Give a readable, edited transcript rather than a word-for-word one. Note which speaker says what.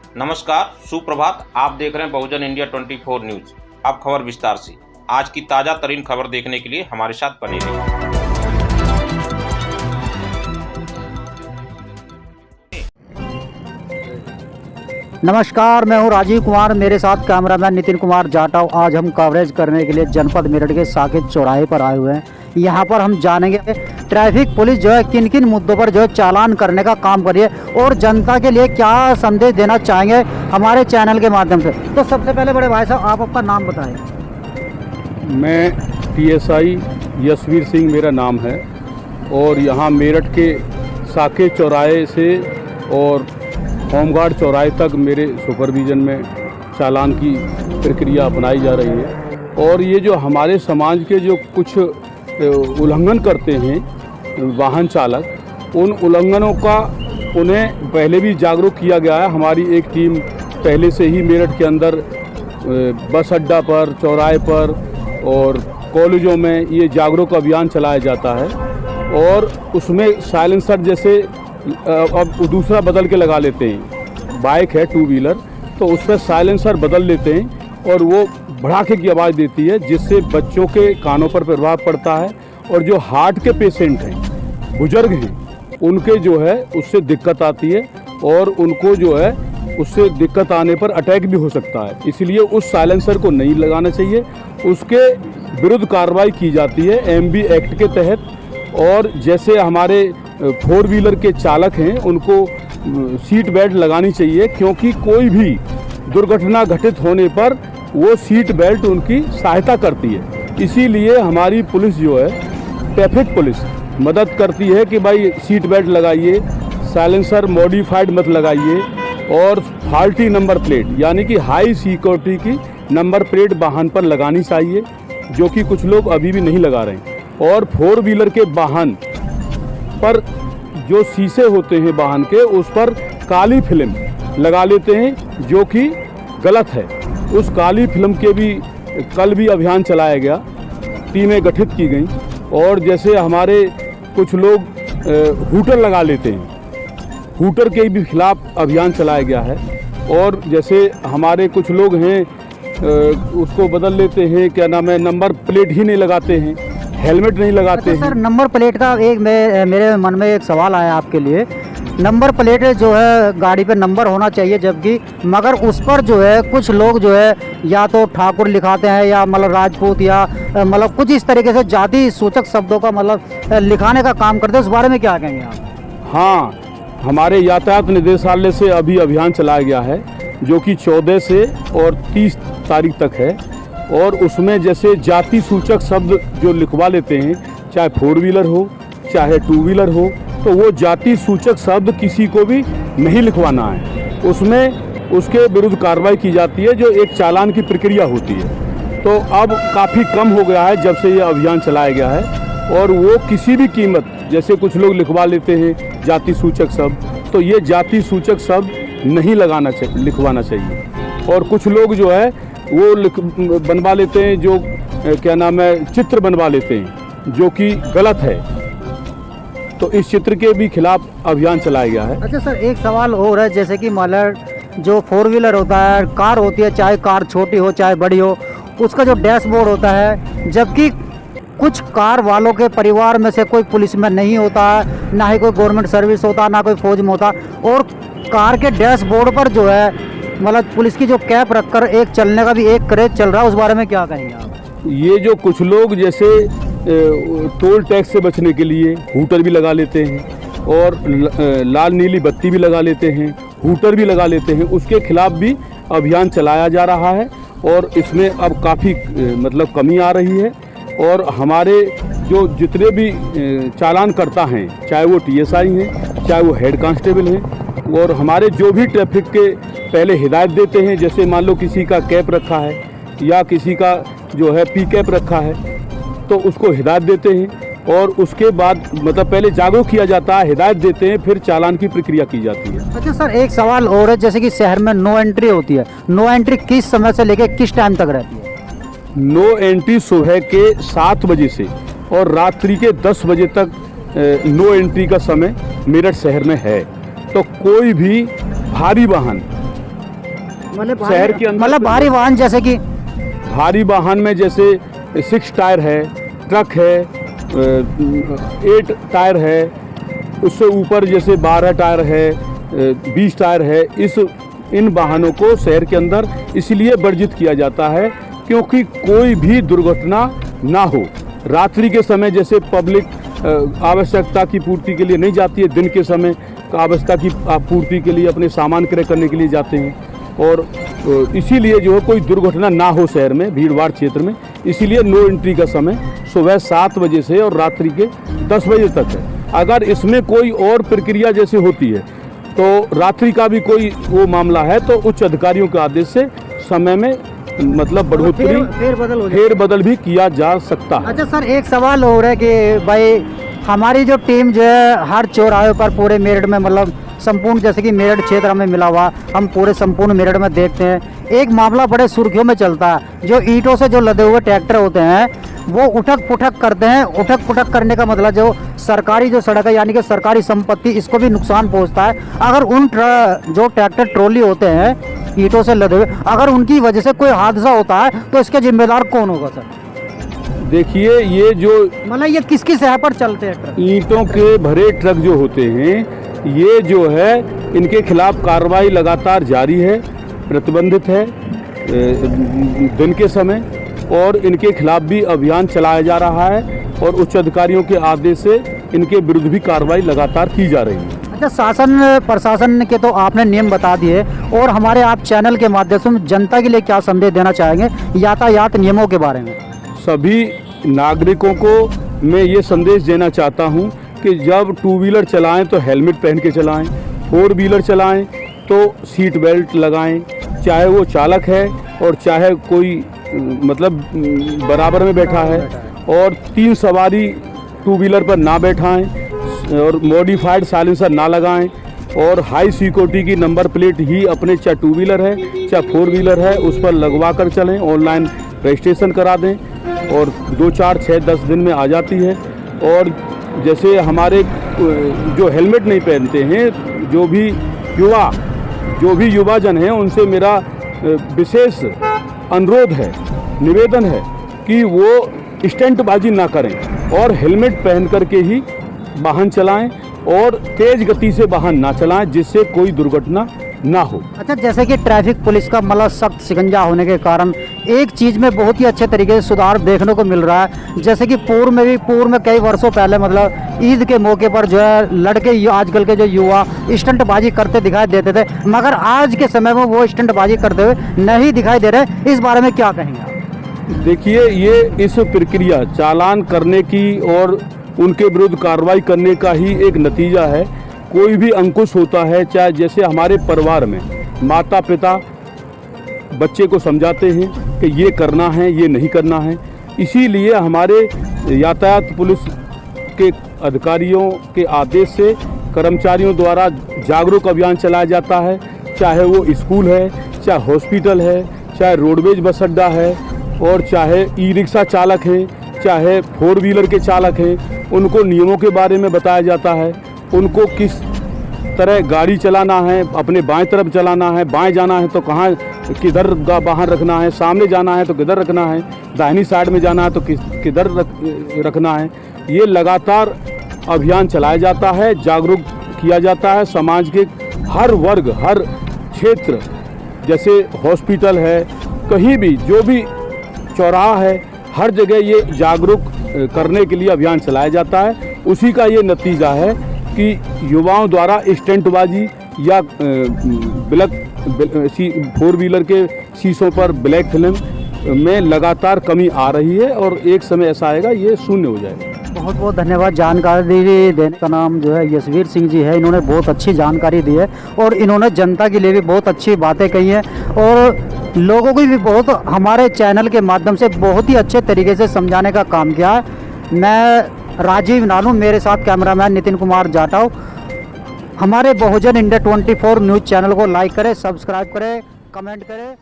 Speaker 1: नमस्कार, सुप्रभात। आप देख रहे हैं बहुजन इंडिया 24 न्यूज। अब खबर विस्तार से। आज की ताजा तरीन खबर देखने के लिए हमारे साथ बने रहिए।
Speaker 2: नमस्कार, मैं हूं राजीव कुमार, मेरे साथ कैमरामैन नितिन कुमार जाटव। आज हम कवरेज करने के लिए जनपद मेरठ के साकेत चौराहे पर आए हुए हैं। यहाँ पर हम जानेंगे ट्रैफिक पुलिस जो है किन किन मुद्दों पर जो है चालान करने का काम कर रही है और जनता के लिए क्या संदेश देना चाहेंगे हमारे चैनल के माध्यम से। तो सबसे पहले बड़े भाई साहब, आप अपना नाम बताएं।
Speaker 3: मैं PSI यशवीर सिंह मेरा नाम है और यहाँ मेरठ के साकेत चौराहे से और होमगार्ड चौराहे तक मेरे सुपरविज़न में चालान की प्रक्रिया अपनाई जा रही है। और ये जो हमारे समाज के जो कुछ उल्लंघन करते हैं वाहन चालक, उन उल्लंघनों का उन्हें पहले भी जागरूक किया गया है। हमारी एक टीम पहले से ही मेरठ के अंदर बस अड्डा पर, चौराहे पर और कॉलेजों में ये जागरूक अभियान चलाया जाता है। और उसमें साइलेंसर जैसे अब दूसरा बदल के लगा लेते हैं। बाइक है 2 व्हीलर, तो उस पर साइलेंसर बदल लेते हैं और वो भड़ाके की आवाज़ देती है, जिससे बच्चों के कानों पर प्रभाव पड़ता है। और जो हार्ट के पेशेंट हैं, बुजुर्ग हैं, उनके जो है उससे दिक्कत आती है और उनको जो है उससे दिक्कत आने पर अटैक भी हो सकता है। इसलिए उस साइलेंसर को नहीं लगाना चाहिए। उसके विरुद्ध कार्रवाई की जाती है MB एक्ट के तहत। और जैसे हमारे 4 व्हीलर के चालक हैं, उनको सीट बेल्ट लगानी चाहिए, क्योंकि कोई भी दुर्घटना घटित होने पर वो सीट बेल्ट उनकी सहायता करती है। इसीलिए हमारी पुलिस जो है, ट्रैफिक पुलिस, मदद करती है कि भाई सीट बेल्ट लगाइए, साइलेंसर मॉडिफाइड मत लगाइए और फॉल्टी नंबर प्लेट यानी कि हाई सिक्योरिटी की नंबर प्लेट वाहन पर लगानी चाहिए, जो कि कुछ लोग अभी भी नहीं लगा रहे हैं। और 4 व्हीलर के वाहन पर जो शीशे होते हैं वाहन के, उस पर काली फिल्म लगा लेते हैं, जो कि गलत है। उस काली फिल्म के भी कल भी अभियान चलाया गया, टीमें गठित की गई। और जैसे हमारे कुछ लोग हूटर लगा लेते हैं, हूटर के भी खिलाफ अभियान चलाया गया है। और जैसे हमारे कुछ लोग हैं उसको बदल लेते हैं, क्या नाम है, नंबर प्लेट ही नहीं लगाते हैं, हेलमेट नहीं लगाते हैं।
Speaker 2: सर, नंबर प्लेट का एक मेरे मन में एक सवाल आया आपके लिए। नंबर प्लेट जो है गाड़ी पे नंबर होना चाहिए, जबकि मगर उस पर जो है कुछ लोग जो है या तो ठाकुर लिखाते हैं या मतलब राजपूत या मतलब कुछ इस तरीके से जाति सूचक शब्दों का मतलब लिखाने का काम करते हैं। उस बारे में क्या कहेंगे आप?
Speaker 3: हाँ, हमारे यातायात निदेशालय से अभी अभियान चलाया गया है, जो कि 14 से और 30 तारीख तक है। और उसमें जैसे जाति सूचक शब्द जो लिखवा लेते हैं, चाहे 4 व्हीलर हो चाहे 2 व्हीलर हो, तो वो जाति सूचक शब्द किसी को भी नहीं लिखवाना है। उसमें उसके विरुद्ध कार्रवाई की जाती है, जो एक चालान की प्रक्रिया होती है। तो अब काफ़ी कम हो गया है जब से ये अभियान चलाया गया है। और वो किसी भी कीमत, जैसे कुछ लोग लिखवा लेते हैं जाति सूचक शब्द, तो ये जाति सूचक शब्द नहीं लिखवाना चाहिए। और कुछ लोग जो है वो बनवा लेते हैं, जो क्या नाम है, चित्र बनवा लेते हैं, जो कि गलत है। तो इस चित्र के भी खिलाफ अभियान चलाया गया है।
Speaker 2: अच्छा सर, एक सवाल और है, जैसे कि मतलब जो 4 व्हीलर होता है, कार होती है, चाहे कार छोटी हो चाहे बड़ी हो, उसका जो डैशबोर्ड होता है, जबकि कुछ कार वालों के परिवार में से कोई पुलिस में नहीं होता है, ना ही कोई गवर्नमेंट सर्विस होता, ना कोई फौज में होता, और कार के डैशबोर्ड पर जो है मतलब पुलिस की जो कैप रखकर एक चलने का भी एक क्रेज चल रहा है। उस बारे में क्या कहेंगे आप?
Speaker 3: ये जो कुछ लोग जैसे टोल टैक्स से बचने के लिए हूटर भी लगा लेते हैं और लाल नीली बत्ती भी लगा लेते हैं, हूटर भी लगा लेते हैं, उसके खिलाफ भी अभियान चलाया जा रहा है। और इसमें अब काफ़ी मतलब कमी आ रही है। और हमारे जो जितने भी चालान करता हैं, चाहे वो TSI हैं, चाहे वो हेड कांस्टेबल हैं, और हमारे जो भी ट्रैफिक के पहले हिदायत देते हैं, जैसे मान लो किसी का कैप रखा है या किसी का जो है P कैप रखा है, तो उसको हिदायत देते हैं। और उसके बाद मतलब पहले जागरूक किया जाता है, हिदायत देते हैं, फिर चालान की प्रक्रिया की जाती है।
Speaker 2: अच्छा सर, एक सवाल और है, जैसे कि शहर में नो एंट्री होती है, नो एंट्री किस समय से लेकर किस टाइम तक रहती है?
Speaker 3: नो एंट्री सुबह के 7 बजे से और रात्रि के 10 बजे तक नो एंट्री का समय मेरठ शहर में है। तो कोई भी भारी वाहन शहर के अंदर
Speaker 2: मतलब भारी वाहन जैसे कि
Speaker 3: भारी वाहन में जैसे 6 टायर है, ट्रक है, 8 टायर है, उससे ऊपर जैसे 12 टायर है, 20 टायर है। इन वाहनों को शहर के अंदर इसलिए वर्जित किया जाता है क्योंकि कोई भी दुर्घटना ना हो। रात्रि के समय जैसे पब्लिक आवश्यकता की पूर्ति के लिए नहीं जाती है, दिन के समय आवश्यकता की पूर्ति के लिए अपने सामान क्रय करने के लिए जाते हैं, और इसीलिए जो है कोई दुर्घटना ना हो शहर में, भीड़ भाड़ क्षेत्र में, इसीलिए नो एंट्री का समय सुबह 7 बजे से और रात्रि के 10 बजे तक है। अगर इसमें कोई और प्रक्रिया जैसे होती है तो रात्रि का भी कोई वो मामला है तो उच्च अधिकारियों के आदेश से समय में मतलब बढ़ोतरी फेरबदल भी किया जा सकता है।
Speaker 2: अच्छा सर, एक सवाल हो रहा है कि भाई हमारी जो टीम जो है हर चौराहे पर पूरे मेरठ में, मतलब संपूर्ण जैसे कि मेरठ क्षेत्र हमें मिला हुआ, हम पूरे संपूर्ण मेरठ में देखते हैं एक मामला बड़े सुर्खियों में चलता है। जो ईंटों से जो लदे हुए ट्रैक्टर होते हैं वो उठक पुठक करते हैं। उठक पुठक करने का मतलब जो सरकारी जो सड़क है यानी कि सरकारी संपत्ति, इसको भी नुकसान पहुंचता है। अगर उन जो ट्रैक्टर ट्रॉली होते हैं ईंटों से लदे हुए, अगर उनकी वजह से कोई हादसा होता है तो इसके जिम्मेदार कौन होगा सर?
Speaker 3: देखिए, ये जो
Speaker 2: मतलब ये किसकी सह पर चलते हैं ट्रक?
Speaker 3: ईंटों के भरे ट्रक जो होते हैं, ये जो है इनके खिलाफ कार्रवाई लगातार जारी है, प्रतिबंधित है दिन के समय, और इनके खिलाफ भी अभियान चलाया जा रहा है और उच्च अधिकारियों के आदेश से इनके विरुद्ध भी कार्रवाई लगातार की जा रही है।
Speaker 2: अच्छा, शासन प्रशासन के तो आपने नियम बता दिए, और हमारे आप चैनल के माध्यम से जनता के लिए क्या संदेश देना चाहेंगे यातायात नियमों के बारे में?
Speaker 3: सभी नागरिकों को मैं ये संदेश देना चाहता हूँ कि जब 2 व्हीलर चलाएं तो हेलमेट पहन के चलाएं, 4 व्हीलर चलाएं तो सीट बेल्ट लगाएं, चाहे वो चालक है और चाहे कोई मतलब बराबर में बैठा है, और 3 सवारी 2 व्हीलर पर ना बैठाएं, और मॉडिफाइड साइलेंसर ना लगाएं, और हाई सिक्योरिटी की नंबर प्लेट ही अपने चाहे 2 व्हीलर है चाहे 4 व्हीलर है उस पर लगवा कर चलें। ऑनलाइन रजिस्ट्रेशन करा दें और 2, 4, 6, 10 दिन में आ जाती है। और जैसे हमारे जो हेलमेट नहीं पहनते हैं, जो भी युवाजन हैं, उनसे मेरा विशेष अनुरोध है, निवेदन है कि वो स्टंटबाजी ना करें और हेलमेट पहन करके ही वाहन चलाएं और तेज गति से वाहन ना चलाएं, जिससे कोई दुर्घटना ना हो।
Speaker 2: अच्छा, जैसे कि ट्रैफिक पुलिस का मतलब सख्त शिकंजा होने के कारण एक चीज़ में बहुत ही अच्छे तरीके से सुधार देखने को मिल रहा है। जैसे कि पूर्व में कई वर्षों पहले मतलब ईद के मौके पर जो है लड़के आजकल के जो युवा स्टंटबाजी करते दिखाई देते थे, मगर आज के समय में वो स्टंटबाजी करते हुए नहीं दिखाई दे रहे। इस बारे में क्या कहेंगे?
Speaker 3: देखिए, ये इस प्रक्रिया चालान करने की और उनके विरुद्ध कार्रवाई करने का ही एक नतीजा है। कोई भी अंकुश होता है, चाहे जैसे हमारे परिवार में माता पिता बच्चे को समझाते हैं कि ये करना है, ये नहीं करना है, इसीलिए हमारे यातायात पुलिस के अधिकारियों के आदेश से कर्मचारियों द्वारा जागरूक अभियान चलाया जाता है। चाहे वो स्कूल है, चाहे हॉस्पिटल है, चाहे रोडवेज बस अड्डा है, और चाहे ई रिक्शा चालक हैं, चाहे 4 व्हीलर के चालक हैं, उनको नियमों के बारे में बताया जाता है। उनको किस तरह गाड़ी चलाना है, अपने बाएं तरफ चलाना है, बाएं जाना है तो कहाँ किधर वाहन रखना है, सामने जाना है तो किधर रखना है, दाहिनी साइड में जाना है तो किधर रखना है। ये लगातार अभियान चलाया जाता है, जागरूक किया जाता है। समाज के हर वर्ग, हर क्षेत्र, जैसे हॉस्पिटल है, कहीं भी जो भी चौराहा है, हर जगह ये जागरूक करने के लिए अभियान चलाया जाता है। उसी का ये नतीजा है कि युवाओं द्वारा स्टंटबाजी या 4 व्हीलर के शीशों पर ब्लैक फिल्म में लगातार कमी आ रही है, और एक समय ऐसा आएगा ये शून्य हो जाएगा।
Speaker 2: बहुत बहुत धन्यवाद जानकारी देने का। नाम जो है यशवीर सिंह जी है, इन्होंने बहुत अच्छी जानकारी दी है और इन्होंने जनता के लिए भी बहुत अच्छी बातें कही हैं, और लोगों को भी बहुत हमारे चैनल के माध्यम से बहुत ही अच्छे तरीके से समझाने का काम किया है। मैं राजीव नानू, मेरे साथ कैमरामैन नितिन कुमार जाटव। हमारे बहुजन इंडिया 24 न्यूज़ चैनल को लाइक करें, सब्सक्राइब करें, कमेंट करें।